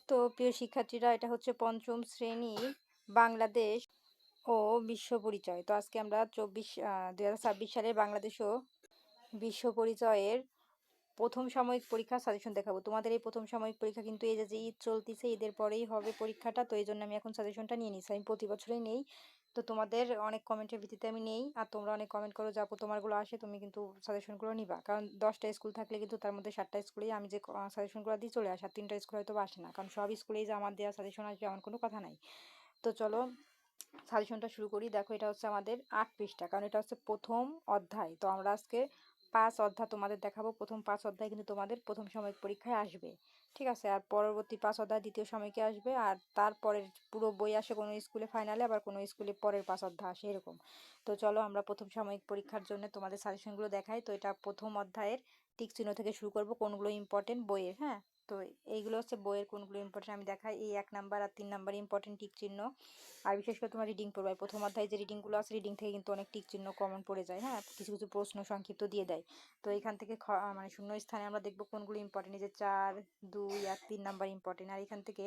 তো প্রিয় শিক্ষার্থীরা, এটা হচ্ছে পঞ্চম শ্রেণীর বাংলাদেশ ও বিশ্ব পরিচয়। তো আজকে আমরা 2026 সালের বাংলাদেশ ও বিশ্ব পরিচয়ের প্রথম সাময়িক পরীক্ষার সাজেশন দেখাবো। তোমাদের এই প্রথম সাময়িক পরীক্ষা কিন্তু এই যে ঈদ চলতেছে, ঈদের পরেই হবে পরীক্ষাটা। তো এই জন্য আমি এখন সাজেশনটা নিয়ে নিচ্ছি। আমি প্রতি বছরই নেই। তো তোমাদের অনেক কমেন্টের ভিত্তিতে আমি নেই, আর তোমরা অনেক কমেন্ট করো যে আপু তোমারগুলো আসে, তুমি কিন্তু সাজেশনগুলো নিবা। কারণ 10টা স্কুল থাকলে কিন্তু তার মধ্যে 7টা স্কুলেই আমি যে সাজেশনগুলো দিই চলে আসে, আর 3টা স্কুল হয়তো আসে না। কারণ সব স্কুলেই যে আমার দেওয়া সাজেশন আসবে এমন কোনো কথা নাই। তো চলো সাজেশনটা শুরু করি। দেখো, এটা হচ্ছে আমাদের 8 পৃষ্ঠা, কারণ এটা হচ্ছে প্রথম অধ্যায়। তো আমরা আজকে 5 অধ্যায় তোমাদের দেখাবো। প্রথম 5 অধ্যায় কিন্তু তোমাদের প্রথম সাময়িক পরীক্ষায় আসবে, ঠিক আছে? আর পরবর্তী 5 অধ্যায় দ্বিতীয় সাময়িকে আসবে, আর তারপরের পুরো বই আসে কোনো স্কুলে ফাইনালে, আবার কোনো স্কুলে পরের 5 অধ্যায় আসে, এরকম। তো চলো আমরা প্রথম সাময়িক পরীক্ষার জন্য তোমাদের সাজেশনগুলো দেখাই। তো এটা প্রথম অধ্যায়ের টিক চিহ্ন থেকে শুরু করব, কোনগুলো ইম্পর্টেন্ট বইয়ের। হ্যাঁ, তো এইগুলো হচ্ছে বইয়ের কোনগুলো ইম্পর্টেন্ট আমি দেখাই। এই 1 নাম্বার আর 3 নাম্বার ইম্পর্টেন্ট টিক চিহ্ন। আর বিশেষ করে তোমার রিডিং পড়বে, প্রথম অধ্যায়ে যে রিডিংগুলো আছে, রিডিং থেকে কিন্তু অনেক টিক চিহ্ন কমন পড়ে যায়। হ্যাঁ, কিছু কিছু প্রশ্ন সংক্ষিপ্ত দিয়ে দেয়। তো এখান থেকে মানে শূন্য স্থানে আমরা দেখবো কোনগুলো ইম্পর্টেন্ট। এই যে 4, 2 আর 3 নাম্বার ইম্পর্টেন্ট। আর এখান থেকে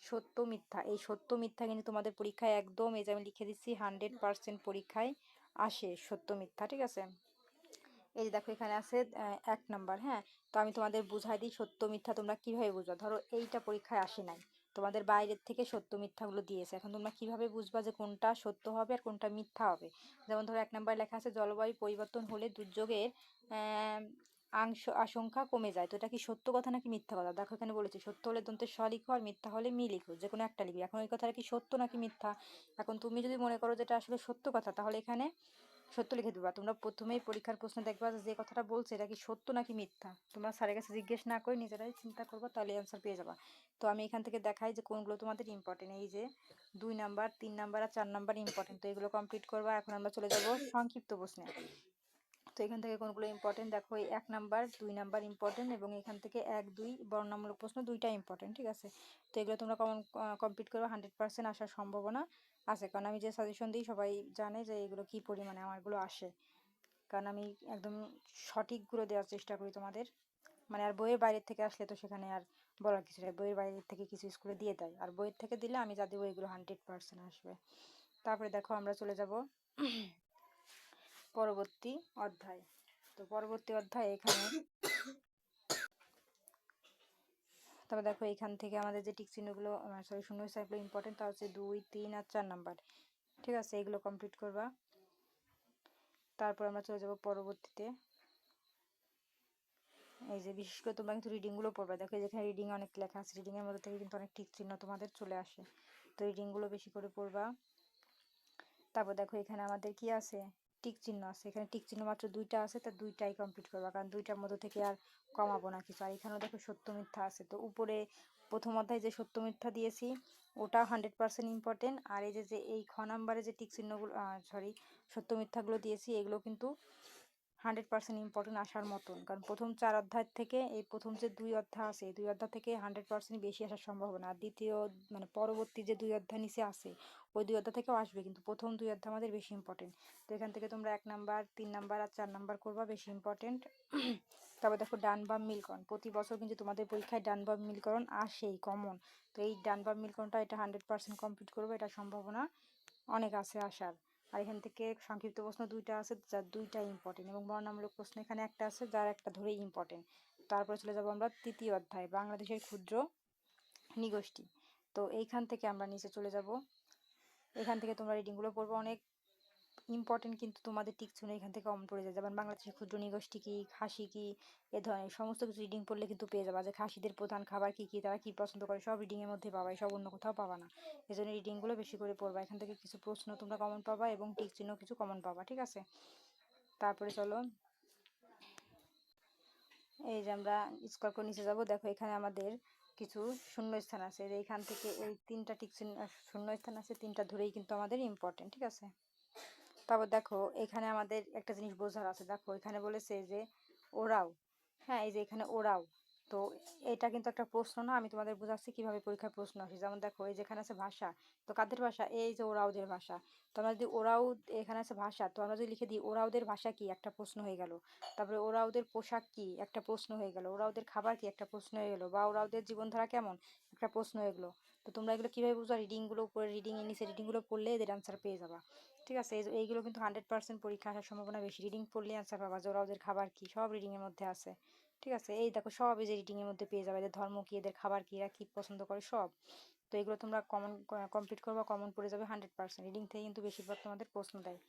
সত্য মিথ্যা, এই সত্য মিথ্যা কিন্তু তোমাদের পরীক্ষায় একদম, এই যে আমি লিখে দিচ্ছি, 100% পরীক্ষায় আসে সত্য মিথ্যা, ঠিক আছে? এই যে দেখো এখানে আছে 1 নাম্বার। হ্যাঁ, তো আমি তোমাদের বুঝাই দিই সত্য মিথ্যা তোমরা কিভাবে বুঝবা। ধরো এইটা পরীক্ষায় আসে নাই, তোমাদের বাইরের থেকে সত্য মিথ্যাগুলো দিয়েছে। এখন তোমরা কিভাবে বুঝবা যে কোনটা সত্য হবে আর কোনটা মিথ্যা হবে? যেমন ধরো 1 নাম্বার লেখা আছে জলবায়ু পরিবর্তন হলে দুর্যোগের আশঙ্কা কমে যায়। তো এটা কি সত্য কথা নাকি মিথ্যা কথা? দেখো এখানে বলেছে সত্য হলে দন্তে স লিখো, আর মিথ্যা হলে মি লিখো, যে কোনো একটা লিখবে। এখন ওই কথাটা কি সত্য নাকি মিথ্যা? এখন তুমি যদি মনে করো যে এটা আসলে সত্য কথা, তাহলে এখানে সত্য লিখে দেবা। তোমরা প্রথমেই পরীক্ষার প্রশ্ন দেখবা যে কথাটা বলছে এটা কি সত্য নাকি মিথ্যা। তোমরা স্যারের কাছে জিজ্ঞেস না করে নিজেরাই চিন্তা করবা, তাহলে অ্যান্সার পেয়ে যাবা। তো আমি এখান থেকে দেখাই যে কোনগুলো তোমাদের ইম্পর্টেন্ট। এই যে 2 নাম্বার, 3 নাম্বার আর 4 নাম্বার ইম্পর্টেন্ট। তো এগুলো কমপ্লিট করবা। এখন আমরা চলে যাব সংক্ষিপ্ত প্রশ্নে। তো এখান থেকে কোনগুলো ইম্পর্টেন্ট দেখো, এই 1 নাম্বার 2 নাম্বার ইম্পর্টেন্ট, এবং এখান থেকে 1, 2 বর্ণনামূলক প্রশ্ন দুইটা ইম্পর্টেন্ট, ঠিক আছে? তো এগুলো তোমরা কমপ্লিট করবে, 100% আসার সম্ভাবনা আছে। কারণ আমি যে সাজেশন দিই সবাই জানে যে এগুলো কি পরিমাণে আমারগুলো আসে, কারণ আমি একদম সঠিকগুলো দেওয়ার চেষ্টা করি তোমাদের। মানে আর বইয়ের বাইরের থেকে আসলে তো সেখানে আর বলার কিছু নেই। বইয়ের বাইরের থেকে কিছু স্কুলে দিয়ে দেয়, আর বইয়ের থেকে দিলে আমি যা দেবো এগুলো 100% আসবে। তারপরে দেখো আমরা চলে যাব পরবর্তী অধ্যায়। তো পরবর্তী অধ্যায় এখানে, তবে দেখো এখান থেকে আমাদের যে টিক চিহ্নগুলো, সরি শূন্যস্থানগুলো ইম্পর্টেন্ট, তা হচ্ছে 2, 3 আর 4 নাম্বার, ঠিক আছে? এগুলো কমপ্লিট করবা। তারপর আমরা চলে যাব পরবর্তীতে। এই যে বিশেষ করে তোমরা কিন্তু রিডিংগুলো পড়বে। দেখো যেখানে রিডিং অনেক লেখা আছে, রিডিংয়ের মধ্যে থেকে কিন্তু অনেক টিক চিহ্ন তোমাদের চলে আসে। তো রিডিংগুলো বেশি করে পড়বা। তারপর দেখো এখানে আমাদের কি আছে, টিক চিহ্ন আছে। এখানে টিক চিহ্ন মাত্র 2টা আছে, তার 2টাই কমপ্লিট করবা, কারণ 2টার মধ্যে থেকে আর কমাবো না কিছু। আর এখানেও দেখো সত্য মিথ্যা আছে। তো উপরে প্রথম অধ্যায়ে যে সত্য মিথ্যা দিয়েছি ওটা 100% ইম্পর্টেন্ট। আর এই যে এই খ নাম্বারে যে টিক চিহ্নগুলো, সরি, সত্য মিথ্যাগুলো দিয়েছি, এগুলো কিন্তু 100% ইম্পর্টেন্ট আসার মতন। কারণ প্রথম 4 অধ্যায় থেকে এই প্রথম যে 2 অধ্যায় আছে, এই 2 অধ্যায় থেকে 100% বেশি আসার সম্ভাবনা। আর দ্বিতীয় মানে পরবর্তী যে 2 অধ্যায় নিচে আছে, ওই 2 অধ্যায় থেকেও আসবে, কিন্তু প্রথম 2 অধ্যায় আমাদের বেশি ইম্পর্টেন্ট। তো এখান থেকে তোমরা 1 নাম্বার, 3 নাম্বার আর 4 নাম্বার করবা, বেশি ইম্পর্টেন্ট। তারপর দেখো ডান বাম মিলকরণ। প্রতি বছর কিন্তু তোমাদের পরীক্ষায় ডান বাম মিলকরণ আসেই কমন। তো এই ডান বাম মিলকরণটা এটা 100% কমপ্লিট করবে, এটা সম্ভাবনা অনেক আছে আসার। আর এখান থেকে সংক্ষিপ্ত প্রশ্ন 2টা আছে, যার 2টা ইম্পর্টেন্ট, এবং বর্ণনামূলক প্রশ্ন এখানে একটা আছে, যার একটা ধরেই ইম্পর্টেন্ট। তারপরে চলে যাব আমরা তৃতীয় অধ্যায়, বাংলাদেশের ক্ষুদ্র নৃগোষ্ঠী। তো এইখান থেকে আমরা নিচে চলে যাব। এখান থেকে তোমরা রিডিংগুলো পড়বে, অনেক ইম্পর্টেন্ট, কিন্তু তোমাদের টিক চিহ্ন এখান থেকে কমন পড়ে যায়। যেমন বাংলাদেশের ক্ষুদ্র নৃগোষ্ঠী কি, খাসি কি, এ ধরনের সমস্ত কিছু রিডিং পড়লে কিন্তু পেয়ে যাবা। যে খাসিদের প্রধান খাবার কি কি, তারা কি পছন্দ করে, সব রিডিং এর মধ্যে পাবা, সব অন্য কোথাও পাবা না। এই জন্য রিডিংগুলো বেশি করে পড়বা। এখান থেকে কিছু প্রশ্ন তোমরা কমন পাবা, এবং টিক চিহ্ন কিছু কমন পাবা, ঠিক আছে? তারপরে চলো এই যে আমরা স্কোর করে নিচে যাব। দেখো এখানে আমাদের কিছু শূন্যস্থান আছে, এইখান থেকে এই 3টা টিক চিহ্ন শূন্যস্থান আছে, 3টা ধরেই কিন্তু আমাদের ইম্পর্টেন্ট, ঠিক আছে? তারপর দেখো এখানে আমাদের একটা জিনিস বোঝার আছে। দেখো এখানে বলেছে যে ওরাও, হ্যাঁ, এই যে এখানে ওরাও। তো এটা কিন্তু একটা প্রশ্ন না, আমি তোমাদের বোঝাচ্ছি কিভাবে পরীক্ষায় প্রশ্ন আসে। যেমন দেখো এই যেখানে আছে ভাষা, তো কাদের ভাষা? এই যে ওরাওদের ভাষা। তো আমরা যদি ওরাও, এখানে আছে ভাষা, তো আমরা যদি লিখে দিই ওরাওদের ভাষা কি, একটা প্রশ্ন হয়ে গেল। তারপরে ওরাওদের পোশাক কি, একটা প্রশ্ন হয়ে গেল। ওরাওদের খাবার কি, একটা প্রশ্ন হয়ে গেল। বা ওরাওদের জীবনধারা কেমন, একটা প্রশ্ন এগুলো। তো তোমরা এগুলো কীভাবে বুঝবা? রিডিংগুলো উপরে রিডিংয়ের নিচে রিডিংগুলো পড়লে এদের অ্যান্সার পেয়ে যাবা। ঠিক আছে, এইগুলো কিন্তু 100% পরীক্ষা আসার সম্ভাবনা বেশি। রিডিং পড়লে অ্যান্সার পাবা, যে ওরা ওদের খাবার কী সব রিডিংয়ের মধ্যে আছে। ঠিক আছে, এই দেখো সব এই যে রিডিংয়ের মধ্যে পেয়ে যাবে, এদের ধর্ম কী, এদের খাবার কী, এরা কী পছন্দ করে সব। তো এগুলো তোমরা কমপ্লিট করবা, কমন পড়ে যাবে 100%। রিডিং থেকে কিন্তু বেশিরভাগ তোমাদের প্রশ্ন দেয়।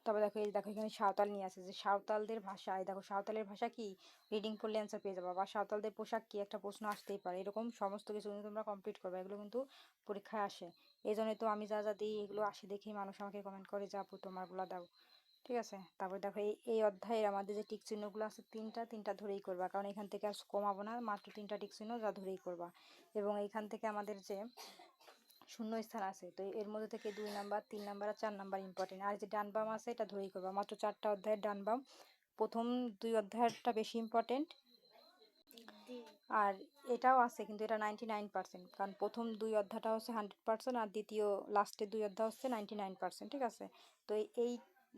তবে দেখো এই দেখো এখানে সাঁওতাল নিয়ে আছে, যে সাঁওতালদের ভাষা, এই দেখো সাঁওতালের ভাষা কি, রিডিং পড়লে অ্যান্সার পেয়ে যাবা। বা সাঁওতালদের পোশাক কি, একটা প্রশ্ন আসতেই পারে। এরকম সমস্ত কিছু কিন্তু তোমরা কমপ্লিট করবে, এগুলো কিন্তু পরীক্ষায় আসে। এই জন্যই তো আমি যা যা দিই এগুলো আসে দেখেই মানুষ আমাকে কমেন্ট করে যে আপু তোমারগুলো দাও। ঠিক আছে, তারপর দেখো এই অধ্যায়ে আমাদের যে টিক চিহ্নগুলো আছে তিনটা ধরেই করবা, কারণ এখান থেকে আর কমাবো না, মাত্র 3টা টিক চিহ্ন, যা ধরেই করবা। এবং এইখান থেকে আমাদের যে শূন্য স্থান আছে, তো এর মধ্যে থেকে 2 নাম্বার 3 নাম্বার আর 4 নাম্বার ইম্পর্টেন্ট। আর যে ডান বাম আছে এটা ধরেই করবা, মাত্র 4টা অধ্যায়ের ডান বাম। প্রথম 2 অধ্যায়টা বেশি ইম্পর্টেন্ট, আর এটাও আছে কিন্তু এটা 99%, কারণ প্রথম 2 অধ্যায়টা হচ্ছে 100% আর দ্বিতীয় লাস্টের 2 অধ্যায় হচ্ছে 99%। ঠিক আছে, তো এই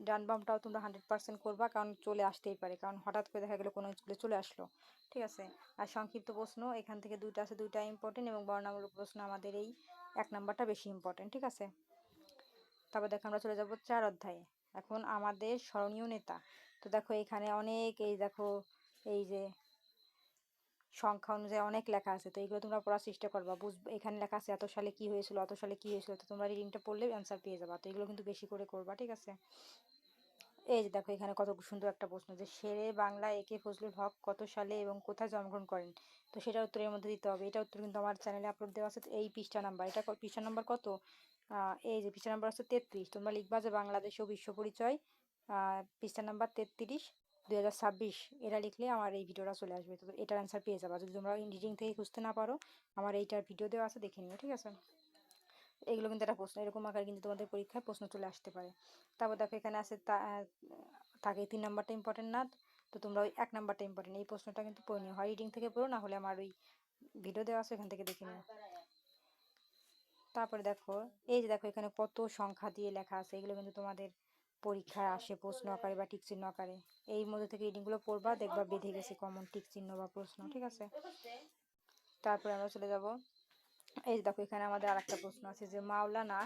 ডান বামটাও তোমরা 100% করবা, কারণ চলে আসতেই পারে, কারণ হঠাৎ করে দেখা গেলো কোনো স্কুলে চলে আসলো। ঠিক আছে, আর সংক্ষিপ্ত প্রশ্ন এখান থেকে 2টা আছে, 2টা ইম্পর্টেন্ট, এবং বর্ণনামূলক প্রশ্ন আমাদের এই 1 নাম্বারটা বেশি ইম্পর্টেন্ট। ঠিক আছে, তারপর দেখো আমরা চলে যাব 4 অধ্যায়ে। এখন আমাদের স্মরণীয় নেতা। তো দেখো এখানে অনেক, এই দেখো এই যে সংখ্যা অনুযায়ী অনেক লেখা আছে, তো এইগুলো তোমরা পড়ার চেষ্টা করবা, বুঝবে। এখানে লেখা আছে এত সালে কি হয়েছিল, অত সালে কি হয়েছিল, তো তোমরা রিডিংটা পড়লে অ্যান্সার পেয়ে যাবা। তো এগুলো কিন্তু বেশি করে করবা। ঠিক আছে, এই যে দেখো এখানে কত সুন্দর একটা প্রশ্ন, যে শেরে বাংলা একে ফজলুল হক কত সালে এবং কোথায় জন্মগ্রহণ করেন। তো সেটার উত্তরের মধ্যে দিতে হবে। এটা উত্তর কিন্তু আমার চ্যানেলে আপলোড দেওয়া আছে। এই পৃষ্ঠা নাম্বার, এটা পৃষ্ঠা নাম্বার কত, এই যে পৃষ্ঠা নাম্বার আছে 33। তোমরা লিখবা যে বাংলাদেশ ও বিশ্ব পরিচয়, পৃষ্ঠা নাম্বার 33, 2026। এটা লিখলে আমার এই ভিডিওটা চলে আসবে, তো এটার অ্যান্সার পেয়ে যাবা। যদি তোমরা রিডিং থেকে খুঁজতে না পারো, আমার এইটার ভিডিও দেওয়া আছে, দেখে নিও। ঠিক আছে, এগুলো কিন্তু একটা প্রশ্ন, এরকম আকারে কিন্তু তোমাদের পরীক্ষায় প্রশ্ন চলে আসতে পারে। তারপর দেখো এখানে আছে থাকে 3 নাম্বারটা ইম্পর্টেন্ট না, তো তোমরা ওই 1 নাম্বারটা ইম্পর্টেন্ট, এই প্রশ্নটা কিন্তু পড়ে নিও, হয় রিডিং থেকে পড়ো, না হলে আমার ওই ভিডিও দেওয়া আছে এখান থেকে দেখে নিও। তারপরে দেখো এই যে দেখো এখানে কত সংখ্যা দিয়ে লেখা আছে, এগুলো কিন্তু তোমাদের পরীক্ষায় আসে প্রশ্ন আকারে বা টিক চিহ্ন আকারে। এই মধ্যে থেকে রিডিংগুলো পড়বা, দেখবা বেঁধে গেছে কমন টিক চিহ্ন বা প্রশ্ন। ঠিক আছে, তারপরে আমরা চলে যাব, এই যে দেখো এখানে আমাদের আরেকটা প্রশ্ন আছে, যে মাওলানা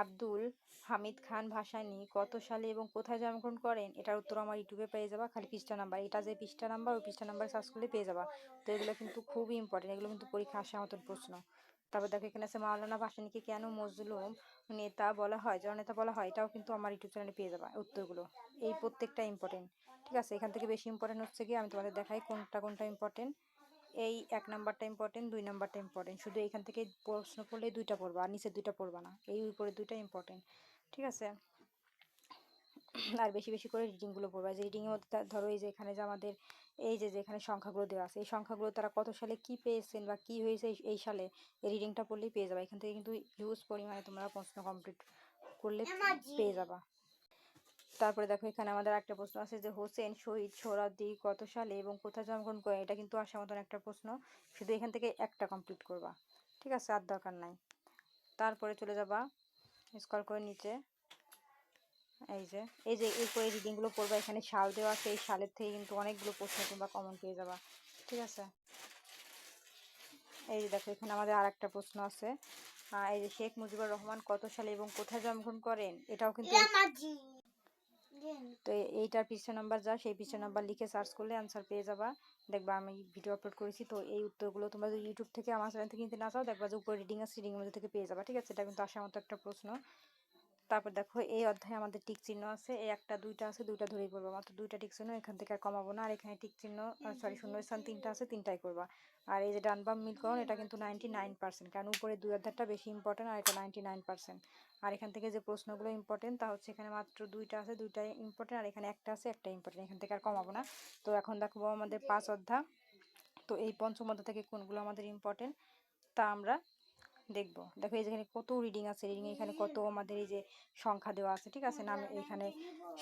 আব্দুল হামিদ খান ভাসানী কত সালে এবং কোথায় জন্মগ্রহণ করেন। এটার উত্তর আমার ইউটিউবে পেয়ে যাবা, খালি পৃষ্ঠা নাম্বার, এটা যে পৃষ্ঠা নাম্বার ওই পৃষ্ঠা নাম্বার সার্চ করলে পেয়ে যাবা। তো এগুলো কিন্তু খুবই ইম্পর্টেন্ট, এগুলো কিন্তু পরীক্ষা আসার মতন প্রশ্ন। তারপর দেখো এখানে আছে মাওলানা ভাসানীকে কেন মজলুম নেতা বলা হয়, জননেতা বলা হয়, এটাও কিন্তু আমার ইউটিউব চ্যানেলে পেয়ে যাবা উত্তরগুলো। এই প্রত্যেকটা ইম্পর্টেন্ট। ঠিক আছে, এখান থেকে বেশি ইম্পর্টেন্ট হচ্ছে কি, আমি তোমাদের দেখাই কোনটা কোনটা ইম্পর্টেন্ট। এই 1 নাম্বারটা ইম্পর্টেন্ট, 2 নাম্বারটা ইম্পর্টেন্ট, শুধু এখান থেকে প্রশ্ন পড়লে 2টা পড়বা, আর নিচে 2টা পড়বা না, এই উপরে 2টা ইম্পর্টেন্ট। ঠিক আছে, আর বেশি বেশি করে রিডিংগুলো পড়বা, যে রিডিংয়ের মধ্যে ধরো এই যে এখানে যে আমাদের এই যে যেখানে সংখ্যাগুলো দেওয়া আছে, এই সংখ্যাগুলো তারা কত সালে কি পেয়েছেন বা কি হয়েছে এই সালে, এই রিডিংটা পড়লেই পেয়ে যাবা। এখান থেকে কিন্তু হিউজ পরিমাণে তোমরা প্রশ্ন কমপ্লিট করলে পেয়ে যাবা। তারপরে দেখো এখানে আমাদের একটা প্রশ্ন আছে, যে হোসেন শহীদ সোহরাওয়ার্দী কত সালে এবং কোথায় জন্মগ্রহণ করেন। এটা কিন্তু আসার মতন একটা প্রশ্ন, শুধু এখান থেকে একটা কমপ্লিট করবা। ঠিক আছে, আর দরকার নাই। তারপরে চলে যাবা স্ক্রল করে নিচে, এই যে এরপরে রিডিংগুলো পড়বা, এখানে সাল দেওয়া আছে, এই সালের থেকে কিন্তু অনেকগুলো প্রশ্ন তোমরা কমন পেয়ে যাবা। ঠিক আছে, এই যে দেখো এখানে আমাদের আর একটা প্রশ্ন আছে, এই যে শেখ মুজিবুর রহমান কত সালে এবং কোথায় জন্মগ্রহণ করেন। এটাও কিন্তু, তো এইটার পৃষ্ঠা নাম্বার যা, সেই পৃষ্ঠা নাম্বার লিখে সার্চ করলে অ্যান্সার পেয়ে যাবা। দেখবা আমি ভিডিও আপলোড করেছি, তো এই উত্তরগুলো তোমরা যদি ইউটিউব থেকে আমার চ্যানেল থেকে নিতে না চাও, দেখবা যে উপরে রিডিং আছে, রিডিংয়ের মধ্যে থেকে পেয়ে যাবা। ঠিক আছে, এটা কিন্তু আসার মতো একটা প্রশ্ন। তারপর দেখো এই অধ্যায়ে আমাদের টিক চিহ্ন আছে, এই 1টা 2টা আছে, 2টা ধরেই করবা, মাত্র 2টা টিক চিহ্ন, এখান থেকে আর কমাবো না। আর এখানে টিক চিহ্ন সরি শূন্যস্থান 3টা আছে, 3টাই করবা। আর এই যে ডান বাম মিলকরণ, এটা কিন্তু 99%, কারণ উপরে 2 অধ্যায়টা বেশি ইম্পর্টেন্ট, আর এটা 99%। আর এখান থেকে যে প্রশ্নগুলো ইম্পর্টেন্ট, তা হচ্ছে এখানে মাত্র 2টা আছে, 2টাই ইম্পর্টেন্ট, আর এখানে একটা আছে, একটা ইম্পর্টেন্ট, এখান থেকে আর কমাবো না। তো এখন দেখবো আমাদের 5 অধ্যায়, তো এই পঞ্চম অধ্যায় থেকে কোনগুলো আমাদের ইম্পর্টেন্ট তা আমরা দেখবো। দেখো এই যেখানে কত রিডিং আছে, রিডিং এখানে কত আমাদের এই যে সংখ্যা দেওয়া আছে। ঠিক আছে, নাম এখানে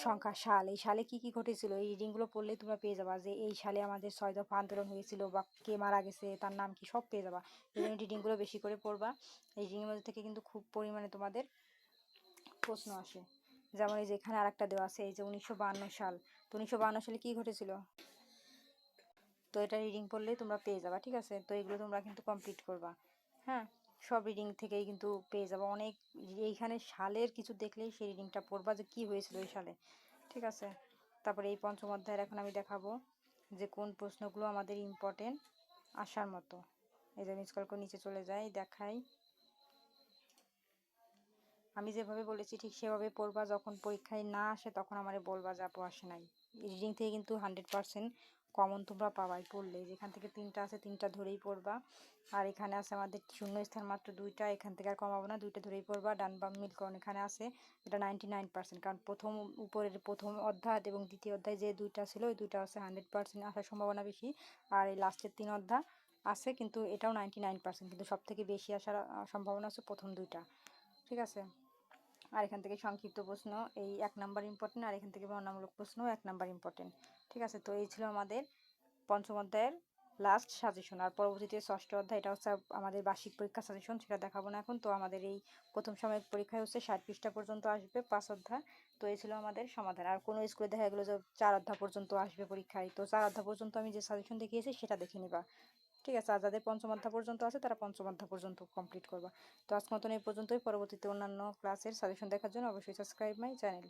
সংখ্যা, সাল, এই সালে কি কি ঘটেছিল, এই রিডিংগুলো পড়লে তোমরা পেয়ে যাবা, যে এই সালে আমাদের 6 দফা আন্দোলন হয়েছিল, বা কে মারা গেছে তার নাম কি, সব পেয়ে যাবা। এই জন্য রিডিংগুলো বেশি করে পড়বা। এই রিডিংয়ের মধ্যে থেকে কিন্তু খুব পরিমাণে তোমাদের প্রশ্ন আসে। যেমন এই যে এখানে আর একটা দেওয়া আছে, এই যে 1952 সাল, তো 1952 সালে কি ঘটেছিল। তো এটা রিডিং পড়লেই তোমরা পেয়ে যাবা, ঠিক আছে? তো এগুলো তোমরা কিন্তু কমপ্লিট করবা। হ্যাঁ, সব রিডিং থেকেই কিন্তু পেয়ে যাবা। অনেক এইখানে সালের কিছু দেখলেই সেই রিডিংটা পড়বা যে কি হয়েছিল ওই সালে, ঠিক আছে? তারপরে এই পঞ্চম অধ্যায়ের এখন আমি দেখাবো যে কোন প্রশ্নগুলো আমাদের ইম্পর্টেন্ট আসার মতো। এই যে মিস কল করে নিচে চলে যাই, দেখাই। আমি যেভাবে বলেছি ঠিক সেভাবে পড়বা, যখন পরীক্ষায় না আসে তখন আমারে বলবা যে আপু আসে নাই। রিডিং থেকে কিন্তু 100% কমন তোমরা পাবাই পড়লে। যেখান থেকে 3টা আছে 3টা ধরেই পড়বা। আর এখানে আছে আমাদের শূন্যস্থান মাত্র 2টা, এখান থেকে আর কমাবো না, 2টা ধরেই পড়বা। ডান বাম মিলকরণ এখানে আছে, এটা 99%, কারণ উপরের প্রথম অধ্যায় এবং দ্বিতীয় অধ্যায় যে 2টা ছিল ওই 2টা আছে 100% আসার সম্ভাবনা বেশি। আর এই লাস্টের 3 অধ্যায় আছে কিন্তু এটাও 99%, কিন্তু সব থেকে বেশি আসার সম্ভাবনা আছে প্রথম 2টা, ঠিক আছে? আর এখান থেকে সংক্ষিপ্ত প্রশ্ন এই 1 নাম্বার ইম্পর্টেন্ট, আর এখান থেকে বর্ণনামূলক প্রশ্ন 1 নাম্বার ইম্পর্টেন্ট, ঠিক আছে? তো এই ছিল আমাদের পঞ্চম অধ্যায়ের লাস্ট সাজেশন। আর পরবর্তীতে ষষ্ঠ অধ্যায়, এটা হচ্ছে আমাদের বার্ষিক পরীক্ষা সাজেশন, সেটা দেখাবো না এখন। তো আমাদের এই প্রথম সাময়িক পরীক্ষায় হচ্ছে 60 পৃষ্ঠা পর্যন্ত আসবে 5 অধ্যায়। তো এই ছিল আমাদের সমাধান। আর কোনো স্কুলে দেখা গেলো যে 4 অধ্যায় পর্যন্ত আসবে পরীক্ষায়, তো 4 অধ্যায় পর্যন্ত আমি যে সাজেশন দেখিয়েছি সেটা দেখে নিবা, ঠিক আছে? আর যাদের পঞ্চম অধ্যায় পর্যন্ত আছে তারা পঞ্চম অধ্যায় পর্যন্ত কমপ্লিট করবা। তো আজকের মতন এই পর্যন্তই। পরবর্তীতে অন্যান্য ক্লাসের সাজেশন দেখার জন্য অবশ্যই সাবস্ক্রাইব মাই চ্যানেল।